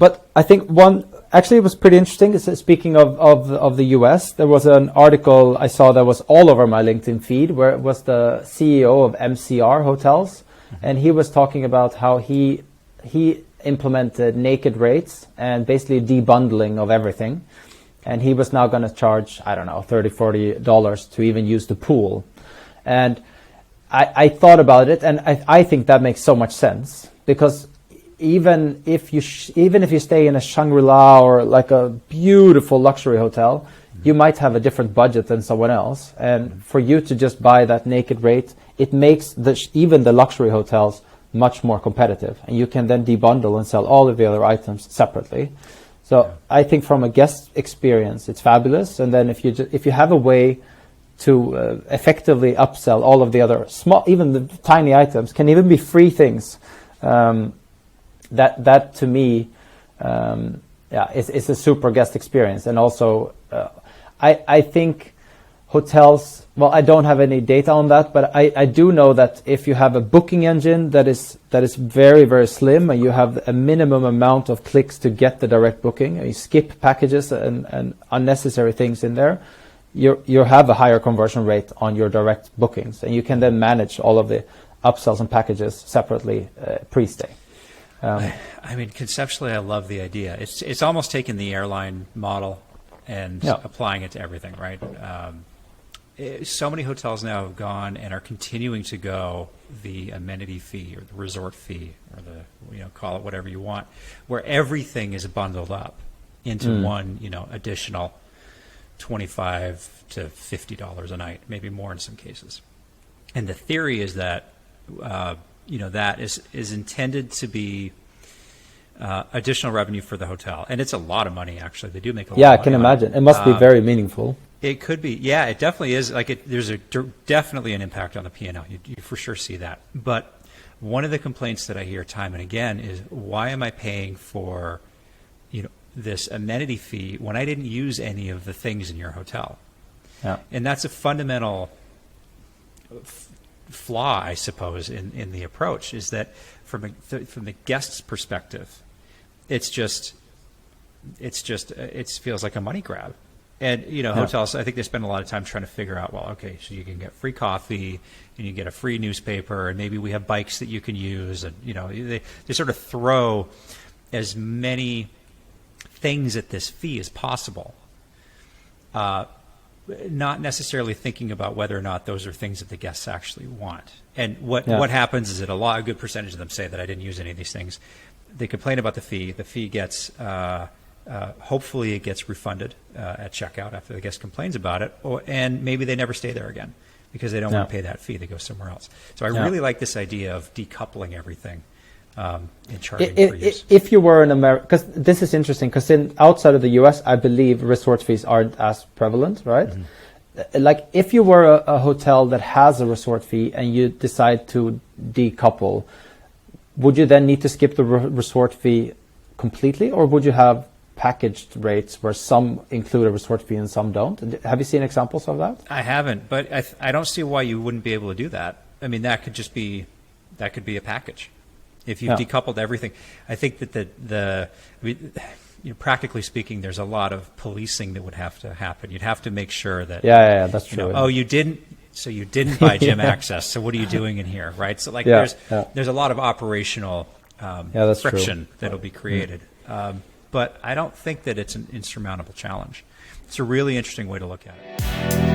But I think actually it was pretty interesting. Speaking of the US, there was an article I saw that was all over my LinkedIn feed where it was the CEO of MCR Hotels, and he was talking about how he implemented naked rates and basically debundling of everything. And he was now going to charge, I don't know, $30-$40 to even use the pool. And I thought about it, and I think that makes so much sense, because even if you stay in a Shangri-La or like a beautiful luxury hotel, you might have a different budget than someone else. And for you to just buy that naked rate, it makes even the luxury hotels much more competitive. And you can then debundle and sell all of the other items separately. So I think from a guest experience, it's fabulous. And then if you have a way to effectively upsell all of the other small, even the tiny items, can even be free things. That to me, it's a super guest experience. And also, I think hotels, well, I don't have any data on that, but I do know that if you have a booking engine that is very, very slim, and you have a minimum amount of clicks to get the direct booking, and you skip packages and unnecessary things in there, you have a higher conversion rate on your direct bookings, and you can then manage all of the upsells and packages separately pre-stay. I mean, conceptually, I love the idea. It's almost taking the airline model and applying it to everything, right? So many hotels now have gone and are continuing to go the amenity fee or the resort fee, or call it whatever you want, where everything is bundled up into one, additional $25 to $50 a night, maybe more in some cases. And the theory is that that is intended to be additional revenue for the hotel, and it's a lot of money. Actually, they do make a lot. Yeah, I can imagine. It must be very meaningful. It could be. Yeah, it definitely is. There's definitely an impact on the P&L. You for sure see that. But one of the complaints that I hear time and again is, why am I paying for this amenity fee when I didn't use any of the things in your hotel? Yeah. And that's a fundamental flaw, I suppose, in the approach, is that from the guest's perspective, it feels like a money grab. And hotels, I think they spend a lot of time trying to figure out, well, okay, so you can get free coffee and you get a free newspaper, and maybe we have bikes that you can use, and they sort of throw as many things at this fee as possible, not necessarily thinking about whether or not those are things that the guests actually want. And what happens is that a good percentage of them say that I didn't use any of these things. They complain about the fee. The fee gets hopefully it gets refunded at checkout after the guest complains about it, and maybe they never stay there again because they don't want to pay that fee. They go somewhere else. So I really like this idea of decoupling everything and charging for use. If you were in America, because this is interesting, because outside of the US, I believe resort fees aren't as prevalent, right? Mm-hmm. Like if you were a hotel that has a resort fee and you decide to decouple, would you then need to skip the resort fee completely, or would you have packaged rates where some include a resort fee and some don't? Have you seen examples of that? I haven't, but I don't see why you wouldn't be able to do that. I mean, that could be a package. If you've decoupled everything, I think that practically speaking, there's a lot of policing that would have to happen. You'd have to make sure that that's true. You didn't buy gym access. So what are you doing in here, right? So there's a lot of operational friction that'll be created. But I don't think that it's an insurmountable challenge. It's a really interesting way to look at it.